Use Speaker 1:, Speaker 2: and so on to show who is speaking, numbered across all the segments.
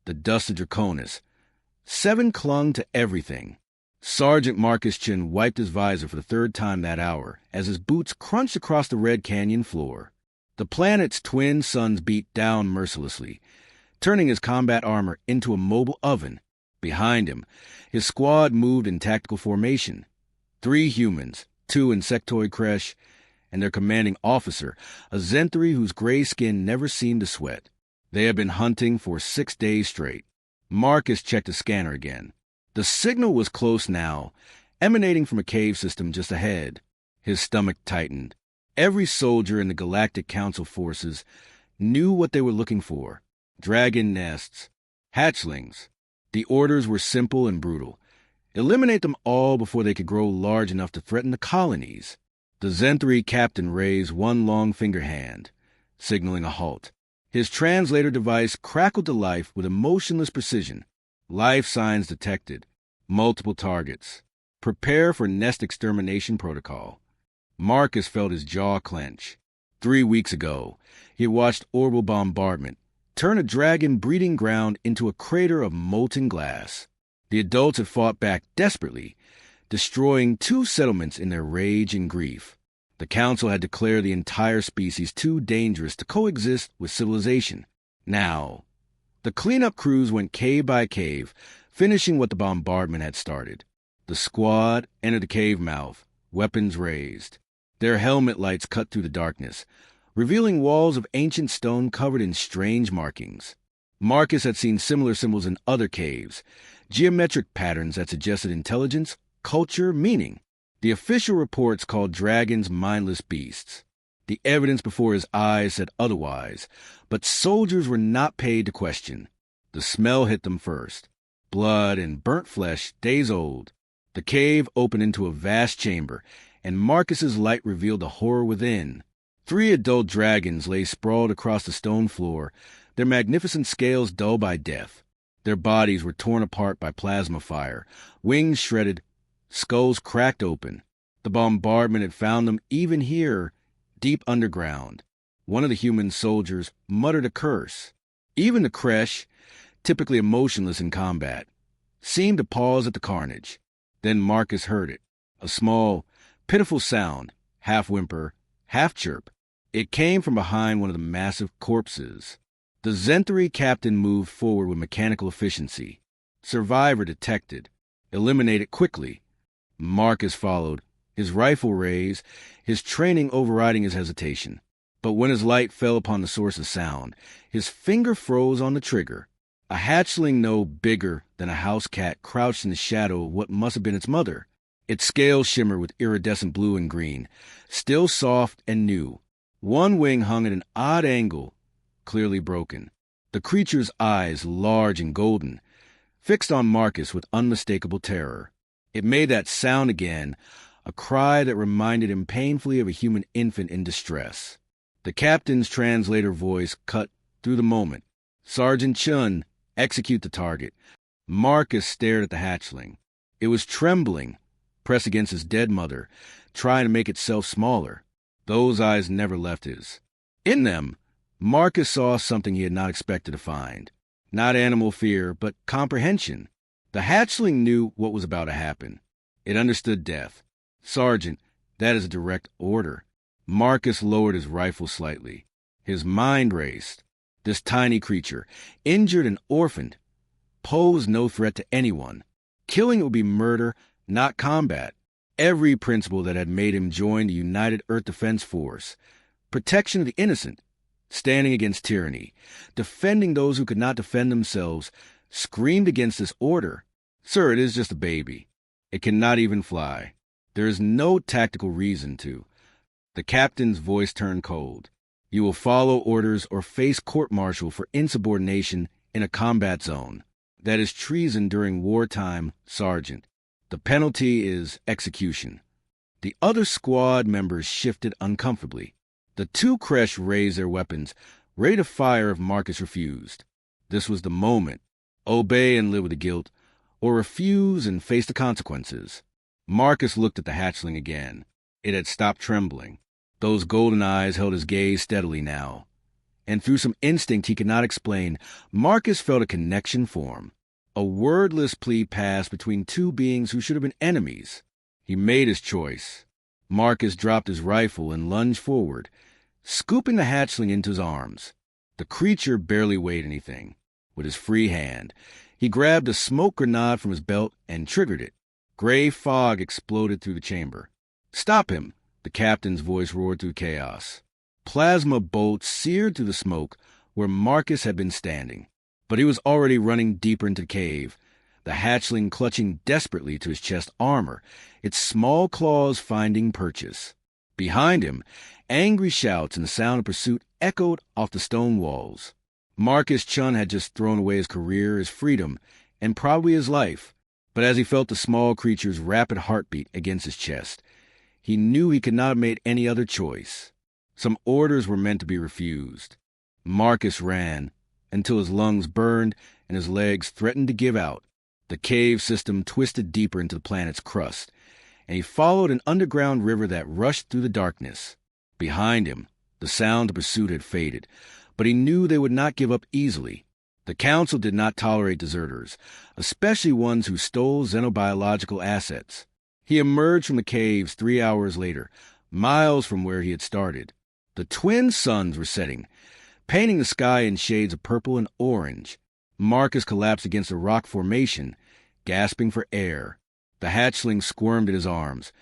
Speaker 1: the dust of Draconis. 7 clung to everything. Sergeant Marcus Chin wiped his visor for the 3rd time that hour as his boots crunched across the Red Canyon floor. The planet's twin suns beat down mercilessly, turning his combat armor into a mobile oven. Behind him, his squad moved in tactical formation. 3 humans, 2 insectoid creche, and their commanding officer, a Zenthri whose gray skin never seemed to sweat. They had been hunting for 6 days straight. Marcus checked his scanner again. The signal was close now, emanating from a cave system just ahead. His stomach tightened. Every soldier in the Galactic Council forces knew what they were looking for. Dragon nests. Hatchlings. The orders were simple and brutal. Eliminate them all before they could grow large enough to threaten the colonies. The Zenthri captain raised one long finger hand, signaling a halt. His translator device crackled to life with emotionless precision. Life signs detected. Multiple targets. Prepare for nest extermination protocol. Marcus felt his jaw clench. 3 weeks ago, he watched orbital bombardment turn a dragon breeding ground into a crater of molten glass. The adults had fought back desperately, destroying 2 settlements in their rage and grief. The Council had declared the entire species too dangerous to coexist with civilization. Now, the cleanup crews went cave by cave, finishing what the bombardment had started. The squad entered the cave mouth, weapons raised. Their helmet lights cut through the darkness, revealing walls of ancient stone covered in strange markings. Marcus had seen similar symbols in other caves, geometric patterns that suggested intelligence, culture, meaning. The official reports called dragons mindless beasts. The evidence before his eyes said otherwise, but soldiers were not paid to question. The smell hit them first. Blood and burnt flesh, days old. The cave opened into a vast chamber, and Marcus's light revealed the horror within. 3 adult dragons lay sprawled across the stone floor, their magnificent scales dull by death. Their bodies were torn apart by plasma fire, wings shredded, skulls cracked open. The bombardment had found them even here, deep underground. One of the human soldiers muttered a curse. Even the creche, typically emotionless in combat, seemed to pause at the carnage. Then Marcus heard it, a small, pitiful sound, half whimper, half chirp. It came from behind one of the massive corpses. The Zenthri captain moved forward with mechanical efficiency. Survivor detected. Eliminated quickly. Marcus followed, his rifle raised, his training overriding his hesitation. But when his light fell upon the source of sound, his finger froze on the trigger. A hatchling no bigger than a house cat crouched in the shadow of what must have been its mother. Its scales shimmered with iridescent blue and green, still soft and new. One wing hung at an odd angle, clearly broken. The creature's eyes, large and golden, fixed on Marcus with unmistakable terror. It made that sound again, a cry that reminded him painfully of a human infant in distress. The captain's translator voice cut through the moment. Sergeant Chun, execute the target. Marcus stared at the hatchling. It was trembling, pressed against his dead mother, trying to make itself smaller. Those eyes never left his. In them, Marcus saw something he had not expected to find. Not animal fear, but comprehension. The hatchling knew what was about to happen. It understood death. Sergeant, that is a direct order. Marcus lowered his rifle slightly. His mind raced. This tiny creature, injured and orphaned, posed no threat to anyone. Killing it would be murder, not combat. Every principle that had made him join the United Earth Defense Force. Protection of the innocent. Standing against tyranny. Defending those who could not defend themselves. Screamed against this order. Sir, it is just a baby. It cannot even fly. There is no tactical reason to. The captain's voice turned cold. You will follow orders or face court-martial for insubordination in a combat zone. That is treason during wartime, Sergeant. The penalty is execution. The other squad members shifted uncomfortably. The 2 creche raised their weapons, ready to fire if Marcus refused. This was the moment. Obey and live with the guilt, or refuse and face the consequences. Marcus looked at the hatchling again. It had stopped trembling. Those golden eyes held his gaze steadily now. and through some instinct he could not explain, Marcus felt a connection form. A wordless plea passed between two beings who should have been enemies. He made his choice. Marcus dropped his rifle and lunged forward, scooping the hatchling into his arms. The creature barely weighed anything. With his free hand, he grabbed a smoke grenade from his belt and triggered it. Gray fog exploded through the chamber. "Stop him!" the captain's voice roared through chaos. Plasma bolts seared through the smoke where Marcus had been standing. But he was already running deeper into the cave, the hatchling clutching desperately to his chest armor, its small claws finding purchase. Behind him, angry shouts and the sound of pursuit echoed off the stone walls. Marcus Chun had just thrown away his career, his freedom, and probably his life. But as he felt the small creature's rapid heartbeat against his chest, he knew he could not have made any other choice. Some orders were meant to be refused. Marcus ran until his lungs burned and his legs threatened to give out. The cave system twisted deeper into the planet's crust, and he followed an underground river that rushed through the darkness. Behind him, the sound of pursuit had faded, but he knew they would not give up easily. The Council did not tolerate deserters, especially ones who stole xenobiological assets. He emerged from the caves 3 hours later, miles from where he had started. The twin suns were setting, painting the sky in shades of purple and orange. Marcus collapsed against a rock formation, gasping for air. The hatchling squirmed in his arms,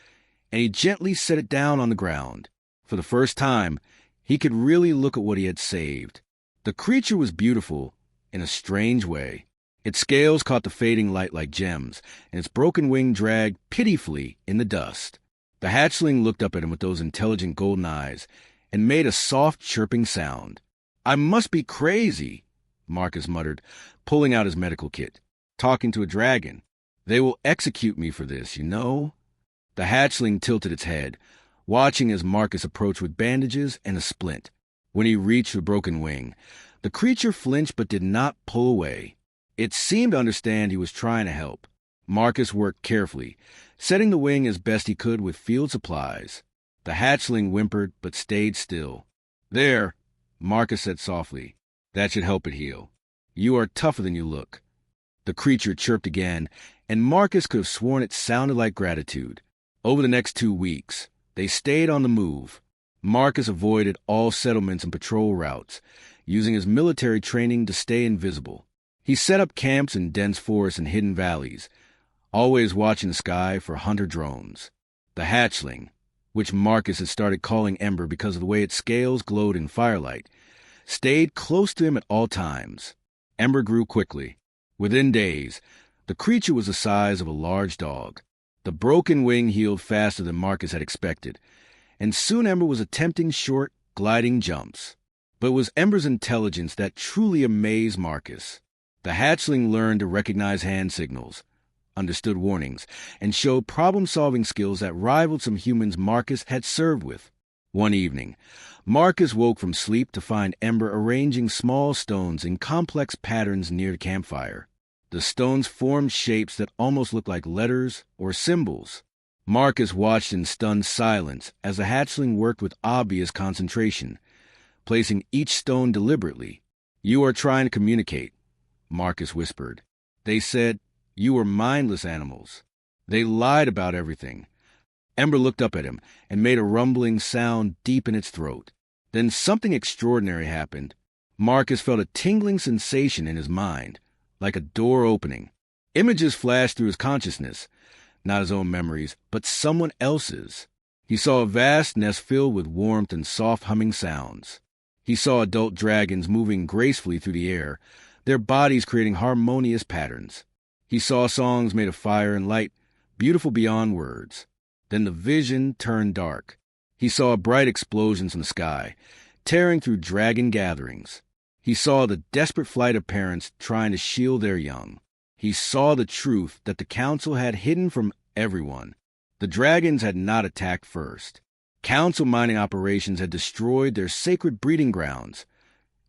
Speaker 1: and he gently set it down on the ground. For the first time, he could really look at what he had saved. The creature was beautiful in a strange way. Its scales caught the fading light like gems, and its broken wing dragged pitifully in the dust. The hatchling looked up at him with those intelligent golden eyes and made a soft chirping sound. "I must be crazy," Marcus muttered, pulling out his medical kit. "Talking to a dragon. They will execute me for this, you know." The hatchling tilted its head, watching as Marcus approached with bandages and a splint. When he reached the broken wing, the creature flinched but did not pull away. It seemed to understand he was trying to help. Marcus worked carefully, setting the wing as best he could with field supplies. The hatchling whimpered but stayed still. "There," Marcus said softly. "That should help it heal. You are tougher than you look." The creature chirped again, and Marcus could have sworn it sounded like gratitude. Over the next 2 weeks, they stayed on the move. Marcus avoided all settlements and patrol routes, using his military training to stay invisible. He set up camps in dense forests and hidden valleys, always watching the sky for hunter drones. The hatchling, which Marcus had started calling Ember because of the way its scales glowed in firelight, stayed close to him at all times. Ember grew quickly. Within days, the creature was the size of a large dog. The broken wing healed faster than Marcus had expected, and soon Ember was attempting short, gliding jumps. But it was Ember's intelligence that truly amazed Marcus. The hatchling learned to recognize hand signals, understood warnings, and showed problem-solving skills that rivaled some humans Marcus had served with. One evening, Marcus woke from sleep to find Ember arranging small stones in complex patterns near the campfire. The stones formed shapes that almost looked like letters or symbols. Marcus watched in stunned silence as the hatchling worked with obvious concentration, placing each stone deliberately. "You are trying to communicate," Marcus whispered. "They said you were mindless animals. They lied about everything." Ember looked up at him and made a rumbling sound deep in its throat. Then something extraordinary happened. Marcus felt a tingling sensation in his mind, like a door opening. Images flashed through his consciousness, not his own memories, but someone else's. He saw a vast nest filled with warmth and soft humming sounds. He saw adult dragons moving gracefully through the air, their bodies creating harmonious patterns. He saw songs made of fire and light, beautiful beyond words. Then the vision turned dark. He saw bright explosions in the sky, tearing through dragon gatherings. He saw the desperate flight of parents trying to shield their young. He saw the truth that the Council had hidden from everyone. The dragons had not attacked first. Council mining operations had destroyed their sacred breeding grounds,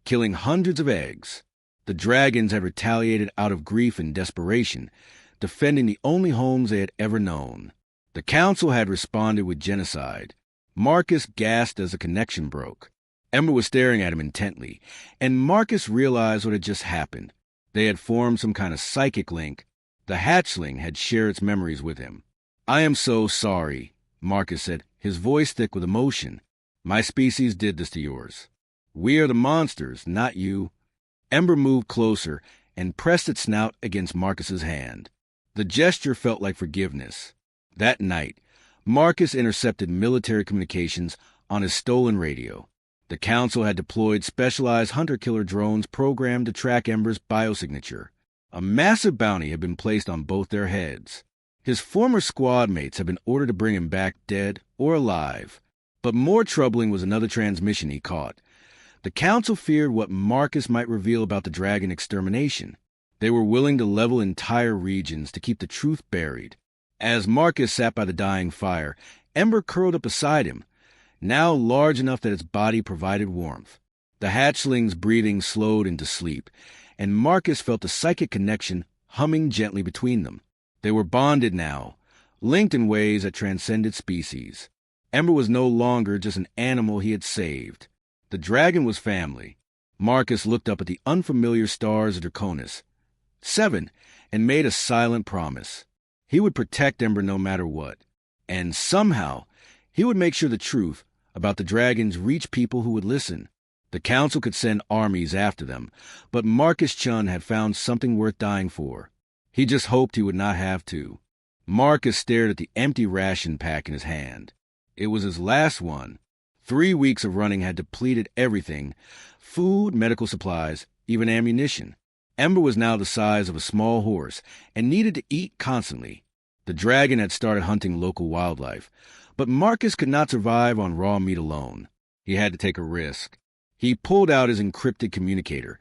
Speaker 1: killing hundreds of eggs. The dragons had retaliated out of grief and desperation, defending the only homes they had ever known. The Council had responded with genocide. Marcus gasped as the connection broke. Ember was staring at him intently, and Marcus realized what had just happened. They had formed some kind of psychic link. The hatchling had shared its memories with him. "I am so sorry," Marcus said, his voice thick with emotion. "My species did this to yours. We are the monsters, not you." Ember moved closer and pressed its snout against Marcus's hand. The gesture felt like forgiveness. That night, Marcus intercepted military communications on his stolen radio. The Council had deployed specialized hunter-killer drones programmed to track Ember's biosignature. A massive bounty had been placed on both their heads. His former squad mates had been ordered to bring him back dead or alive. But more troubling was another transmission he caught. The Council feared what Marcus might reveal about the dragon extermination. They were willing to level entire regions to keep the truth buried. As Marcus sat by the dying fire, Ember curled up beside him, now large enough that its body provided warmth. The hatchling's breathing slowed into sleep, and Marcus felt a psychic connection humming gently between them. They were bonded now, linked in ways that transcended species. Ember was no longer just an animal he had saved. The dragon was family. Marcus looked up at the unfamiliar stars of Draconis, 7, and made a silent promise. He would protect Ember no matter what. And somehow, he would make sure the truth about the dragons reached people who would listen. The Council could send armies after them, but Marcus Chun had found something worth dying for. He just hoped he would not have to. Marcus stared at the empty ration pack in his hand. It was his last one. 3 weeks of running had depleted everything: food, medical supplies, even ammunition. Ember was now the size of a small horse and needed to eat constantly. The dragon had started hunting local wildlife, but Marcus could not survive on raw meat alone. He had to take a risk. He pulled out his encrypted communicator,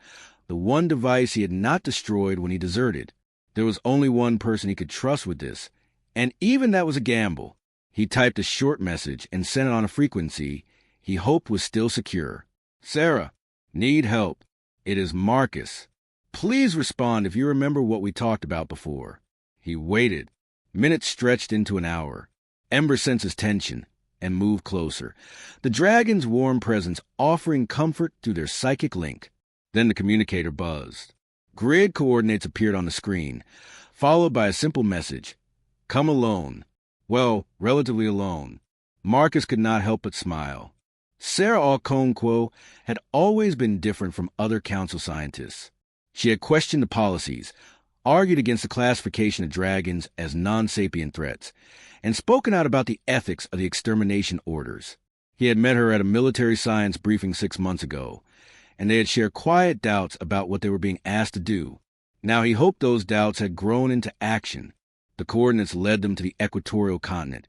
Speaker 1: the one device he had not destroyed when he deserted. There was only one person he could trust with this, and even that was a gamble. He typed a short message and sent it on a frequency he hoped was still secure. "Sarah, need help. It is Marcus. Please respond if you remember what we talked about before." He waited. Minutes stretched into an hour. Ember sensed his tension and moved closer, the dragon's warm presence offering comfort through their psychic link. Then the communicator buzzed. Grid coordinates appeared on the screen, followed by a simple message: "Come alone." Well, relatively alone. Marcus could not help but smile. Sarah Alconquo had always been different from other council scientists. She had questioned the policies, argued against the classification of dragons as non-sapient threats, and spoken out about the ethics of the extermination orders. He had met her at a military science briefing 6 months ago, and they had shared quiet doubts about what they were being asked to do. Now he hoped those doubts had grown into action. The coordinates led them to the equatorial continent,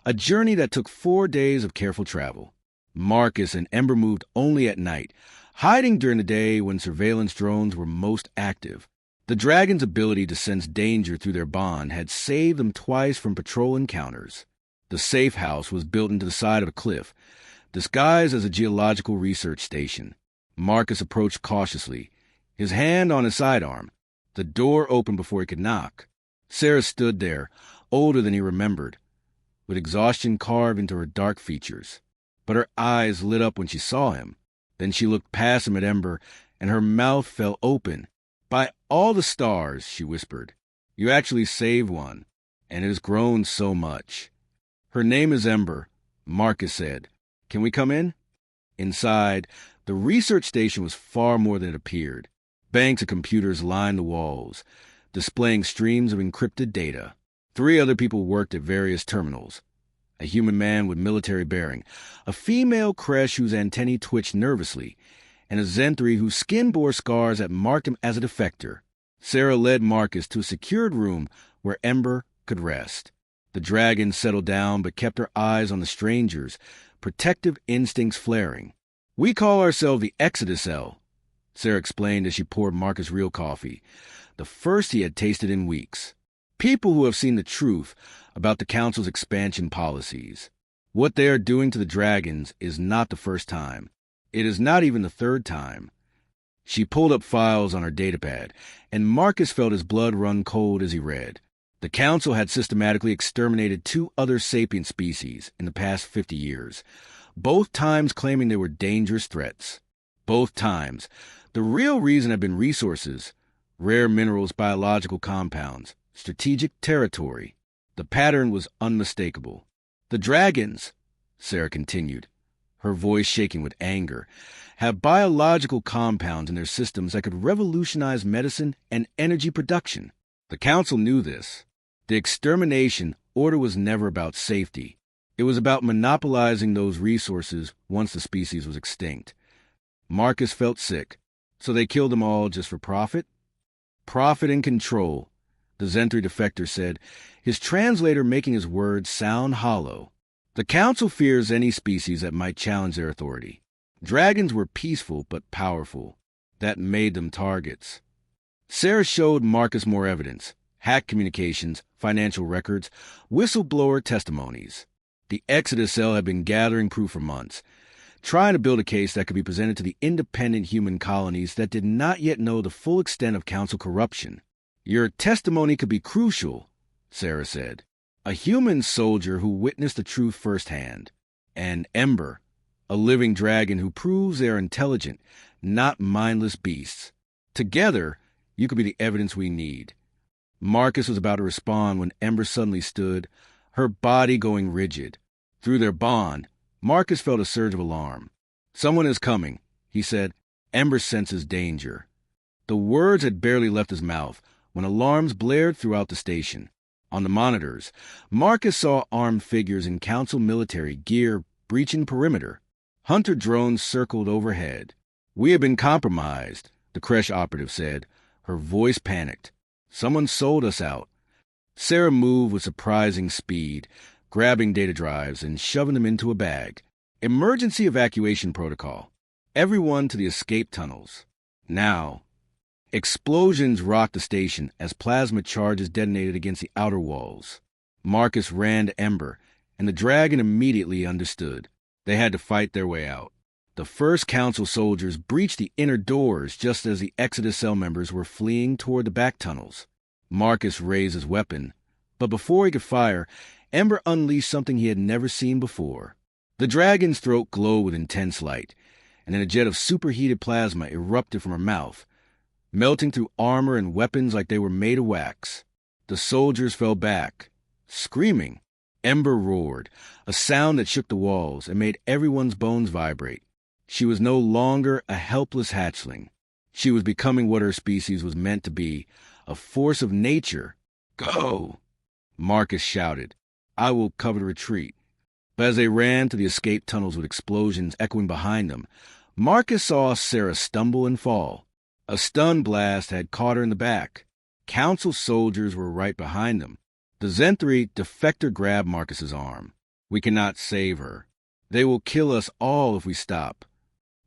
Speaker 1: a journey that took 4 days of careful travel. Marcus and Ember moved only at night, hiding during the day when surveillance drones were most active. The dragon's ability to sense danger through their bond had saved them twice from patrol encounters. The safe house was built into the side of a cliff, disguised as a geological research station. Marcus approached cautiously, his hand on his sidearm. The door opened before he could knock. Sarah stood there, older than he remembered, with exhaustion carved into her dark features. But her eyes lit up when she saw him. Then she looked past him at Ember, and her mouth fell open. "By all the stars," she whispered, "you actually saved one, and it has grown so much." "Her name is Ember," Marcus said. "Can we come in?" Inside, the research station was far more than it appeared. Banks of computers lined the walls, displaying streams of encrypted data. 3 other people worked at various terminals: a human man with military bearing, a female Kresh whose antennae twitched nervously, and a Zenthri whose skin bore scars that marked him as a defector. Sarah led Marcus to a secured room where Ember could rest. The dragon settled down but kept her eyes on the strangers, protective instincts flaring. "We call ourselves the Exodus Cell," Sarah explained as she poured Marcus real coffee, the first he had tasted in weeks. "People who have seen the truth about the Council's expansion policies. What they are doing to the dragons is not the first time. It is not even the 3rd time." She pulled up files on her datapad, and Marcus felt his blood run cold as he read. The Council had systematically exterminated 2 other sapient species in the past 50 years, both times claiming they were dangerous threats. Both times. The real reason had been resources, rare minerals, biological compounds, strategic territory. The pattern was unmistakable. The dragons, Sarah continued, her voice shaking with anger, have biological compounds in their systems that could revolutionize medicine and energy production. The Council knew this. The extermination order was never about safety. It was about monopolizing those resources once the species was extinct. Marcus felt sick, so they killed them all just for profit? Profit and control, the Zenthri defector said, his translator making his words sound hollow. The Council fears any species that might challenge their authority. Dragons were peaceful but powerful. That made them targets. Sarah showed Marcus more evidence. Hack communications, financial records, whistleblower testimonies. The Exodus Cell had been gathering proof for months, trying to build a case that could be presented to the independent human colonies that did not yet know the full extent of Council corruption. Your testimony could be crucial, Sarah said. A human soldier who witnessed the truth firsthand. And Ember, a living dragon who proves they are intelligent, not mindless beasts. Together, you could be the evidence we need. Marcus was about to respond when Ember suddenly stood, her body going rigid. Through their bond, Marcus felt a surge of alarm. Someone is coming, he said. Ember senses danger. The words had barely left his mouth when alarms blared throughout the station. On the monitors, Marcus saw armed figures in Council military gear breaching perimeter. Hunter drones circled overhead. We have been compromised, the Kresh operative said. Her voice panicked. Someone sold us out. Sarah moved with surprising speed, grabbing data drives and shoving them into a bag. Emergency evacuation protocol. Everyone to the escape tunnels. Now. Explosions rocked the station as plasma charges detonated against the outer walls. Marcus ran to Ember, and the dragon immediately understood. They had to fight their way out. The first Council soldiers breached the inner doors just as the Exodus Cell members were fleeing toward the back tunnels. Marcus raised his weapon, but before he could fire, Ember unleashed something he had never seen before. The dragon's throat glowed with intense light, and then a jet of superheated plasma erupted from her mouth, melting through armor and weapons like they were made of wax. The soldiers fell back, screaming. Ember roared, a sound that shook the walls and made everyone's bones vibrate. She was no longer a helpless hatchling. She was becoming what her species was meant to be, a force of nature. Go! Marcus shouted. I will cover the retreat. But as they ran to the escape tunnels with explosions echoing behind them, Marcus saw Sarah stumble and fall. A stun blast had caught her in the back. Council soldiers were right behind them. The Zenthri defector grabbed Marcus's arm. We cannot save her. They will kill us all if we stop.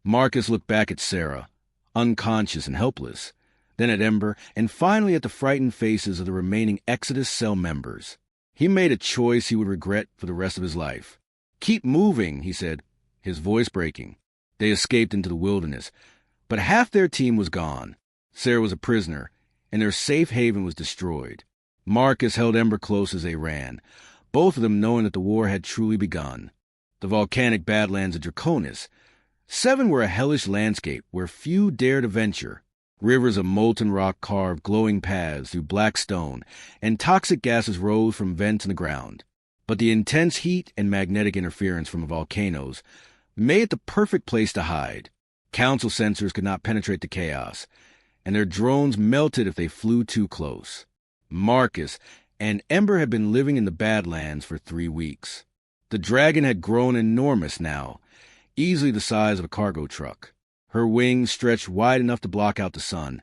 Speaker 1: Marcus looked back at Sarah, unconscious and helpless, then at Ember, and finally at the frightened faces of the remaining Exodus Cell members. He made a choice he would regret for the rest of his life. Keep moving, he said, his voice breaking. They escaped into the wilderness, but half their team was gone. Sarah was a prisoner, and their safe haven was destroyed. Marcus held Ember close as they ran, both of them knowing that the war had truly begun. The volcanic badlands of Draconis. 7 were a hellish landscape where few dared to venture. Rivers of molten rock carved glowing paths through black stone, and toxic gases rose from vents in the ground. But the intense heat and magnetic interference from the volcanoes made it the perfect place to hide. Council sensors could not penetrate the chaos, and their drones melted if they flew too close. Marcus and Ember had been living in the Badlands for 3 weeks. The dragon had grown enormous now, easily the size of a cargo truck. Her wings stretched wide enough to block out the sun,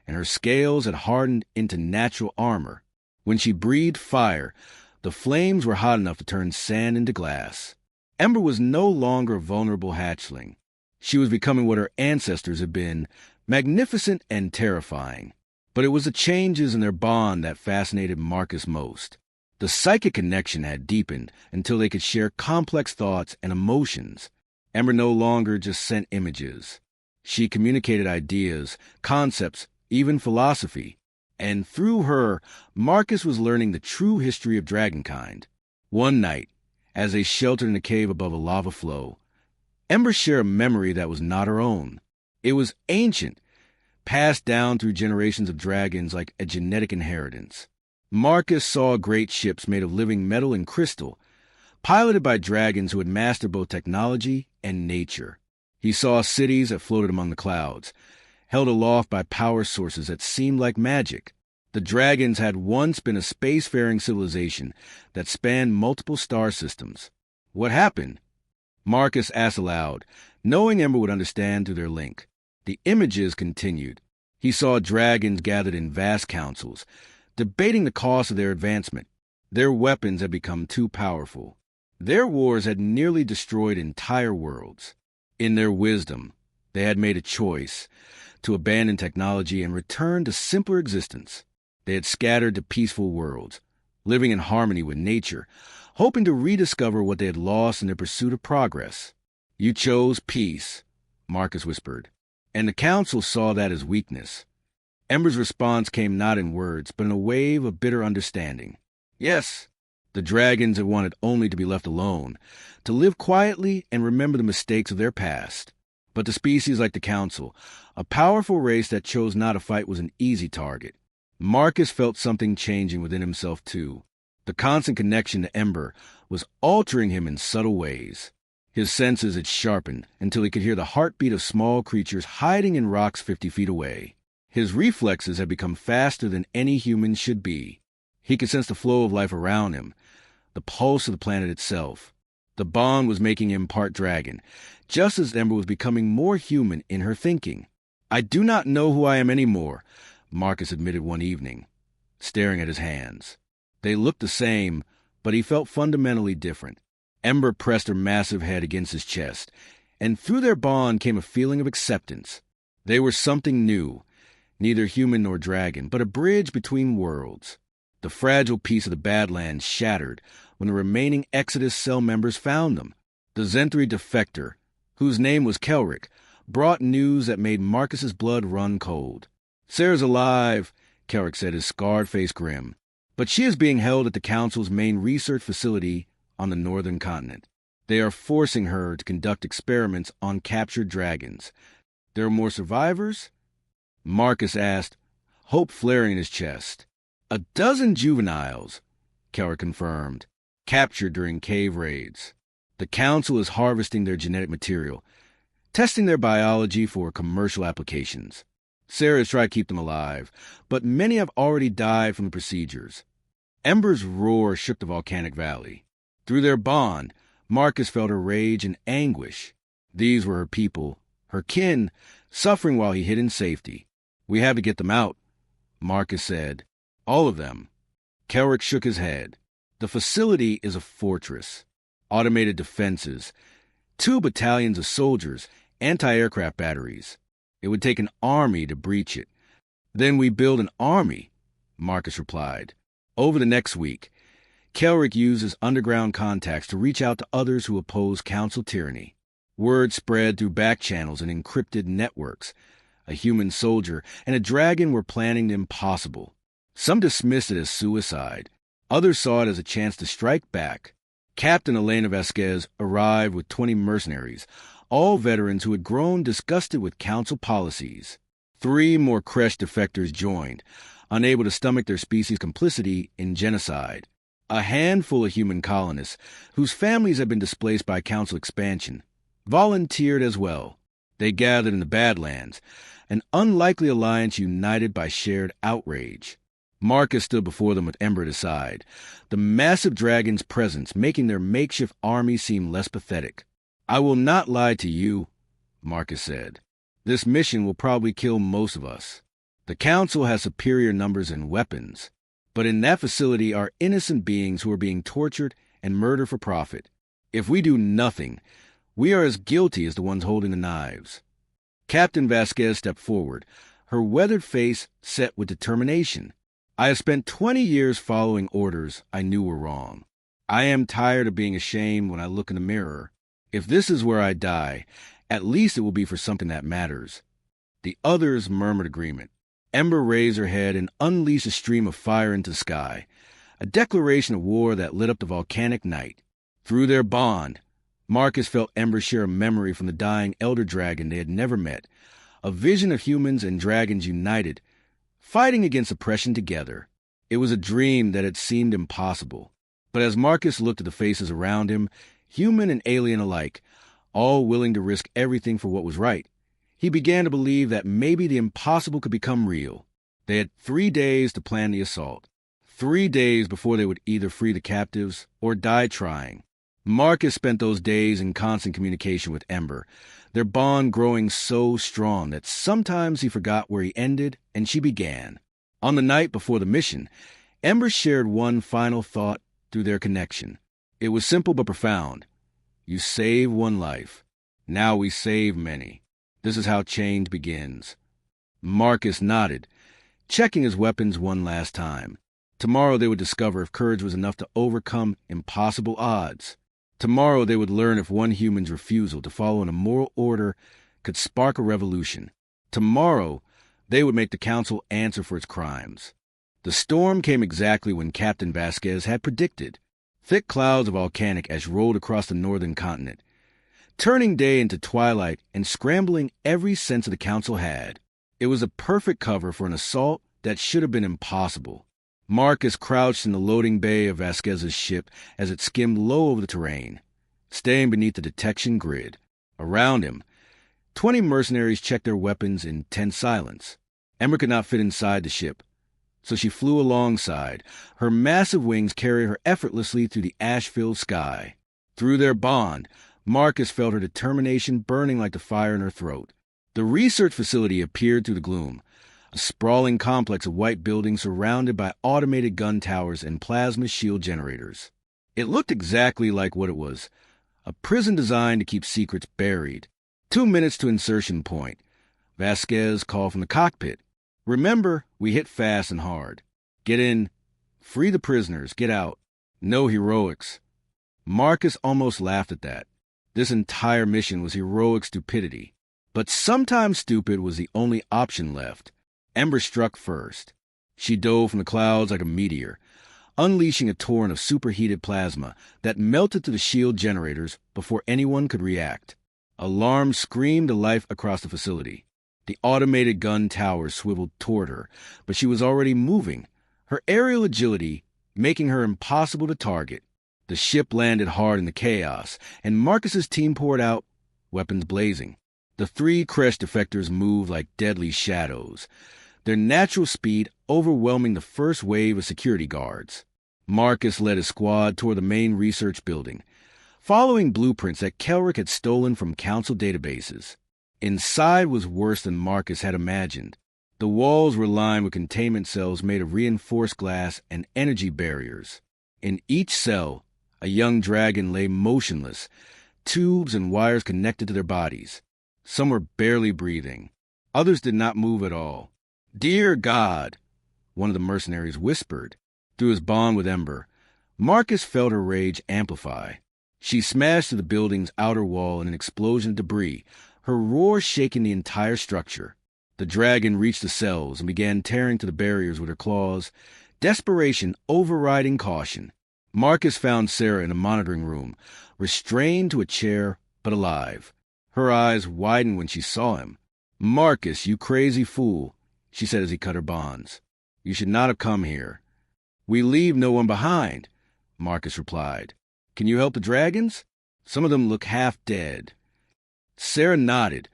Speaker 1: and her scales had hardened into natural armor. When she breathed fire, the flames were hot enough to turn sand into glass. Ember was no longer a vulnerable hatchling. She was becoming what her ancestors had been, magnificent and terrifying. But it was the changes in their bond that fascinated Marcus most. The psychic connection had deepened until they could share complex thoughts and emotions. Ember no longer just sent images. She communicated ideas, concepts, even philosophy. And through her, Marcus was learning the true history of dragonkind. One night, as they sheltered in a cave above a lava flow, Ember shared a memory that was not her own. It was ancient, passed down through generations of dragons like a genetic inheritance. Marcus saw great ships made of living metal and crystal, piloted by dragons who had mastered both technology and nature. He saw cities that floated among the clouds, held aloft by power sources that seemed like magic. The dragons had once been a spacefaring civilization that spanned multiple star systems. What happened? Marcus asked aloud, knowing Ember would understand through their link. The images continued. He saw dragons gathered in vast councils, debating the cost of their advancement. Their weapons had become too powerful. Their wars had nearly destroyed entire worlds. In their wisdom, they had made a choice to abandon technology and return to simpler existence. They had scattered to peaceful worlds, living in harmony with nature, hoping to rediscover what they had lost in their pursuit of progress. "You chose peace," Marcus whispered, and the council saw that as weakness. Ember's response came not in words, but in a wave of bitter understanding. Yes, the dragons had wanted only to be left alone, to live quietly and remember the mistakes of their past. But the species like the council, a powerful race that chose not to fight, was an easy target. Marcus felt something changing within himself, too. The constant connection to Ember was altering him in subtle ways. His senses had sharpened until he could hear the heartbeat of small creatures hiding in rocks 50 feet away. His reflexes had become faster than any human should be. He could sense the flow of life around him, the pulse of the planet itself. The bond was making him part dragon, just as Ember was becoming more human in her thinking. "I do not know who I am anymore," Marcus admitted one evening, staring at his hands. They looked the same, but he felt fundamentally different. Ember pressed her massive head against his chest, and through their bond came a feeling of acceptance. They were something new, neither human nor dragon, but a bridge between worlds. The fragile piece of the Badlands shattered when the remaining Exodus cell members found them. The Zenthri defector, whose name was Kelric, brought news that made Marcus's blood run cold. "Sarah's alive," Kelric said, his scarred face grim, "but she is being held at the Council's main research facility on the northern continent. They are forcing her to conduct experiments on captured dragons. There are more survivors?" Marcus asked, hope flaring in his chest. "A dozen juveniles," Kelric confirmed, "captured during cave raids. The Council is harvesting their genetic material, testing their biology for commercial applications. Sarah has tried to keep them alive, but many have already died from the procedures." Ember's roar shook the volcanic valley. Through their bond, Marcus felt her rage and anguish. These were her people, her kin, suffering while he hid in safety. "We have to get them out," Marcus said. "All of them." Kelric shook his head. "The facility is a fortress. Automated defenses, 2 battalions of soldiers, anti-aircraft batteries. It would take an army to breach it." "Then we build an army," Marcus replied. Over the next week, Kelric used his underground contacts to reach out to others who opposed Council tyranny. Word spread through back channels and encrypted networks. A human soldier and a dragon were planning the impossible. Some dismissed it as suicide. Others saw it as a chance to strike back. Captain Elena Vasquez arrived with 20 mercenaries, all veterans who had grown disgusted with Council policies. 3 more Kresh defectors joined, unable to stomach their species' complicity in genocide. A handful of human colonists, whose families had been displaced by Council expansion, volunteered as well. They gathered in the Badlands, an unlikely alliance united by shared outrage. Marcus stood before them with Ember at his side, the massive dragon's presence making their makeshift army seem less pathetic. "I will not lie to you," Marcus said. "This mission will probably kill most of us. The Council has superior numbers and weapons, but in that facility are innocent beings who are being tortured and murdered for profit. If we do nothing, we are as guilty as the ones holding the knives." Captain Vasquez stepped forward, her weathered face set with determination. "I have spent 20 years following orders I knew were wrong. I am tired of being ashamed when I look in the mirror. If this is where I die, at least it will be for something that matters." The others murmured agreement. Ember raised her head and unleashed a stream of fire into the sky, a declaration of war that lit up the volcanic night. Through their bond, Marcus felt Ember share a memory from the dying elder dragon they had never met, a vision of humans and dragons united, fighting against oppression together. It was a dream that had seemed impossible. But as Marcus looked at the faces around him, human and alien alike, all willing to risk everything for what was right, he began to believe that maybe the impossible could become real. They had 3 days to plan the assault. 3 days before they would either free the captives or die trying. Marcus spent those days in constant communication with Ember, their bond growing so strong that sometimes he forgot where he ended and she began. On the night before the mission, Ember shared one final thought through their connection. It was simple but profound. You save one life. Now we save many. This is how change begins. Marcus nodded, checking his weapons one last time. Tomorrow they would discover if courage was enough to overcome impossible odds. Tomorrow they would learn if one human's refusal to follow in a moral order could spark a revolution. Tomorrow they would make the Council answer for its crimes. The storm came exactly when Captain Vasquez had predicted. Thick clouds of volcanic ash rolled across the northern continent, turning day into twilight and scrambling every sense of the Council had. It was a perfect cover for an assault that should have been impossible. Marcus crouched in the loading bay of Vasquez's ship as it skimmed low over the terrain, staying beneath the detection grid. Around him, 20 mercenaries checked their weapons in tense silence. Ember could not fit inside the ship, so she flew alongside. Her massive wings carried her effortlessly through the ash-filled sky. Through their bond, Marcus felt her determination burning like the fire in her throat. The research facility appeared through the gloom, a sprawling complex of white buildings surrounded by automated gun towers and plasma shield generators. It looked exactly like what it was, a prison designed to keep secrets buried. 2 minutes to insertion point. Vasquez called from the cockpit. Remember, we hit fast and hard. Get in. Free the prisoners. Get out. No heroics. Marcus almost laughed at that. This entire mission was heroic stupidity. But sometimes stupid was the only option left. Ember struck first. She dove from the clouds like a meteor, unleashing a torrent of superheated plasma that melted through the shield generators before anyone could react. Alarms screamed to life across the facility. The automated gun towers swiveled toward her, but she was already moving, her aerial agility making her impossible to target. The ship landed hard in the chaos, and Marcus's team poured out, weapons blazing. The 3 Kresh defectors moved like deadly shadows, their natural speed overwhelming the first wave of security guards. Marcus led his squad toward the main research building, following blueprints that Kelric had stolen from Council databases. Inside was worse than Marcus had imagined. The walls were lined with containment cells made of reinforced glass and energy barriers. In each cell, a young dragon lay motionless, tubes and wires connected to their bodies. Some were barely breathing. Others did not move at all. "Dear God," one of the mercenaries whispered. Through his bond with Ember, Marcus felt her rage amplify. She smashed through the building's outer wall in an explosion of debris, her roar shaking the entire structure. The dragon reached the cells and began tearing through the barriers with her claws, desperation overriding caution. Marcus found Sarah in a monitoring room, restrained to a chair but alive. Her eyes widened when she saw him. "Marcus, you crazy fool," she said as he cut her bonds. "You should not have come here." "We leave no one behind," Marcus replied. "Can you help the dragons? Some of them look half dead." Sarah nodded,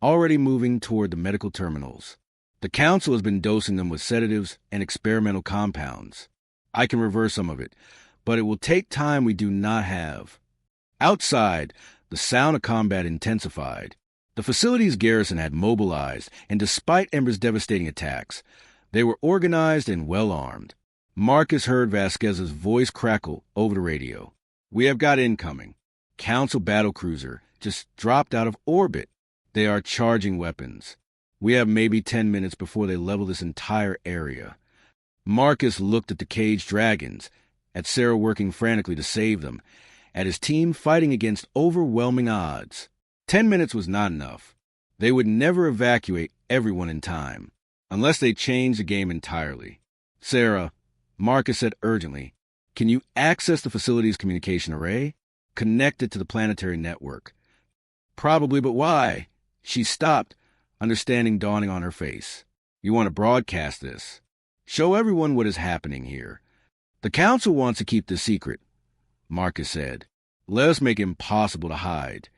Speaker 1: already moving toward the medical terminals. "The Council has been dosing them with sedatives and experimental compounds. I can reverse some of it, but it will take time we do not have." Outside, the sound of combat intensified. The facility's garrison had mobilized, and despite Ember's devastating attacks, they were organized and well-armed. Marcus heard Vasquez's voice crackle over the radio. "We have got incoming. Council battlecruiser just dropped out of orbit. They are charging weapons. We have maybe 10 minutes before they level this entire area." Marcus looked at the caged dragons, at Sarah working frantically to save them, at his team fighting against overwhelming odds. 10 minutes was not enough. They would never evacuate everyone in time, unless they changed the game entirely. "Sarah," Marcus said urgently, "can you access the facility's communication array?" connected to the planetary network. Probably, but why? She stopped, understanding dawning on her face. You want to broadcast this. Show everyone what is happening here. The Council wants to keep this secret, Marcus said. Let us make it impossible to hide.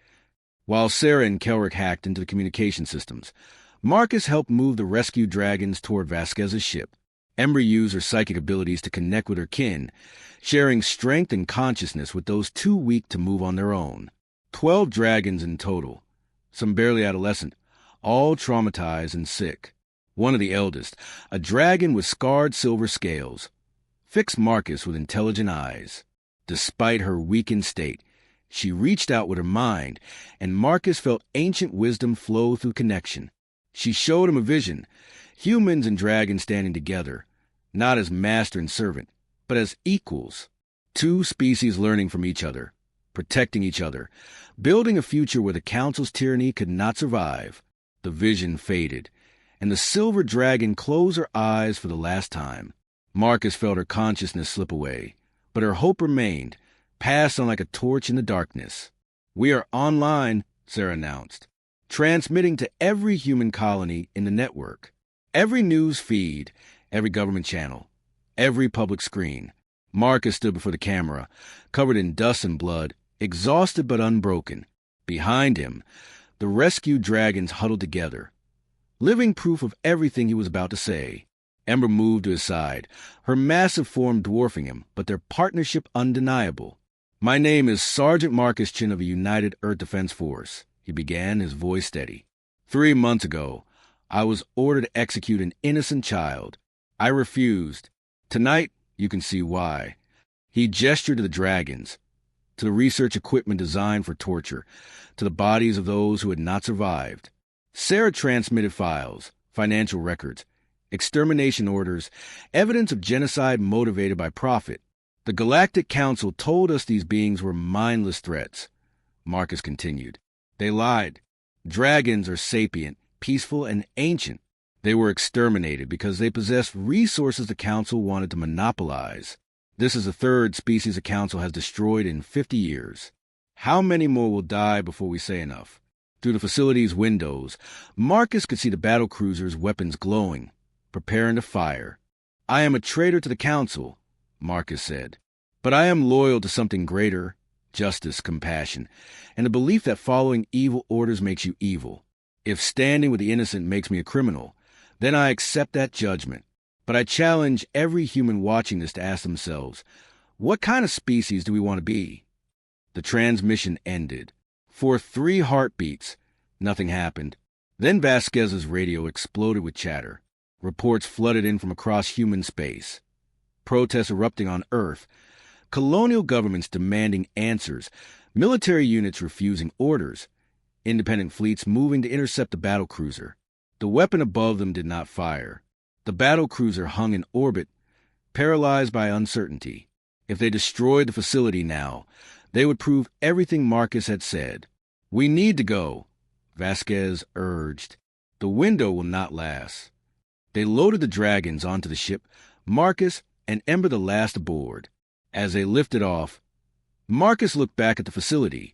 Speaker 1: While Sarah and Kelrick hacked into the communication systems, Marcus helped move the rescued dragons toward Vasquez's ship. Ember used her psychic abilities to connect with her kin, sharing strength and consciousness with those too weak to move on their own. 12 dragons in total, some barely adolescent, all traumatized and sick. One of the eldest, a dragon with scarred silver scales, fixed Marcus with intelligent eyes. Despite her weakened state, she reached out with her mind, and Marcus felt ancient wisdom flow through connection. She showed him a vision, humans and dragons standing together, not as master and servant, but as equals. Two species learning from each other, protecting each other, building a future where the Council's tyranny could not survive. The vision faded, and the silver dragon closed her eyes for the last time. Marcus felt her consciousness slip away, but her hope remained, passed on like a torch in the darkness. We are online, Sarah announced, transmitting to every human colony in the network. Every news feed, every government channel, every public screen. Marcus stood before the camera, covered in dust and blood, exhausted but unbroken. Behind him, the rescued dragons huddled together, living proof of everything he was about to say. Ember moved to his side, her massive form dwarfing him, but their partnership undeniable. My name is Sergeant Marcus Chin of the United Earth Defense Force, he began, his voice steady. 3 months ago, I was ordered to execute an innocent child. I refused. Tonight, you can see why. He gestured to the dragons, to the research equipment designed for torture, to the bodies of those who had not survived. Sarah transmitted files, financial records, extermination orders, evidence of genocide motivated by profit. The Galactic Council told us these beings were mindless threats. Marcus continued. They lied. Dragons are sapient, peaceful, and ancient. They were exterminated because they possessed resources the Council wanted to monopolize. This is the third species the Council has destroyed in 50 years. How many more will die before we say enough? Through the facility's windows, Marcus could see the battlecruisers' weapons glowing, preparing to fire. I am a traitor to the Council, Marcus said, but I am loyal to something greater, justice, compassion, and the belief that following evil orders makes you evil. If standing with the innocent makes me a criminal, then I accept that judgment. But I challenge every human watching this to ask themselves, what kind of species do we want to be? The transmission ended. For 3 heartbeats, nothing happened. Then Vasquez's radio exploded with chatter. Reports flooded in from across human space. Protests erupting on Earth. Colonial governments demanding answers. Military units refusing orders. Independent fleets moving to intercept the battlecruiser. The weapon above them did not fire. The battlecruiser hung in orbit, paralyzed by uncertainty. If they destroyed the facility now, they would prove everything Marcus had said. We need to go, Vasquez urged. The window will not last. They loaded the dragons onto the ship, Marcus and Ember the last aboard. As they lifted off, Marcus looked back at the facility,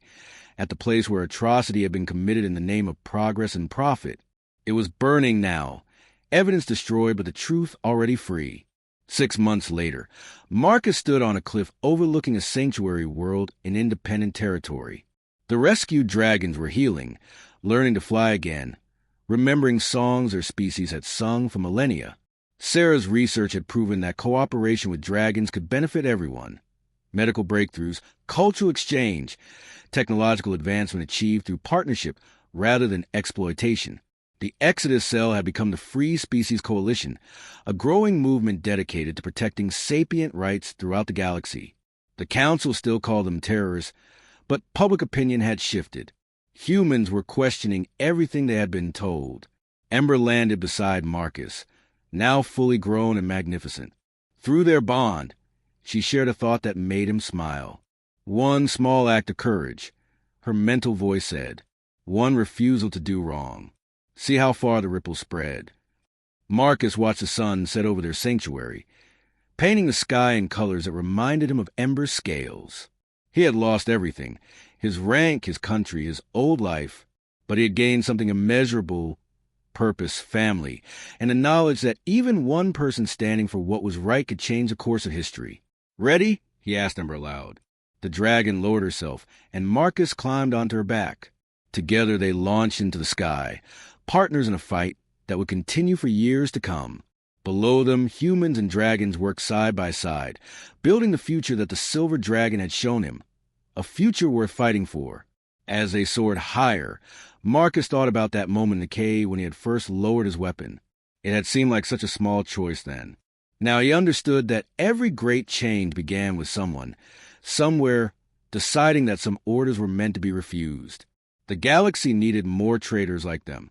Speaker 1: at the place where atrocity had been committed in the name of progress and profit. It was burning now, evidence destroyed but the truth already free. 6 months later, Marcus stood on a cliff overlooking a sanctuary world in independent territory. The rescued dragons were healing, learning to fly again, remembering songs their species had sung for millennia. Sarah's research had proven that cooperation with dragons could benefit everyone. Medical breakthroughs, cultural exchange, technological advancement achieved through partnership rather than exploitation. The Exodus Cell had become the Free Species Coalition, a growing movement dedicated to protecting sapient rights throughout the galaxy. The Council still called them terrorists, but public opinion had shifted. Humans were questioning everything they had been told. Ember landed beside Marcus, now fully grown and magnificent. Through their bond, she shared a thought that made him smile. One small act of courage, her mental voice said. One refusal to do wrong. See how far the ripples spread. Marcus watched the sun set over their sanctuary, painting the sky in colors that reminded him of Ember's scales. He had lost everything: his rank, his country, his old life, but he had gained something immeasurable: purpose, family, and the knowledge that even one person standing for what was right could change the course of history. "Ready?" he asked Ember aloud. The dragon lowered herself, and Marcus climbed onto her back. Together they launched into the sky, partners in a fight that would continue for years to come. Below them, humans and dragons worked side by side, building the future that the silver dragon had shown him, a future worth fighting for. As they soared higher, Marcus thought about that moment in the cave when he had first lowered his weapon. It had seemed like such a small choice then. Now he understood that every great change began with someone, somewhere, deciding that some orders were meant to be refused. The galaxy needed more traitors like them.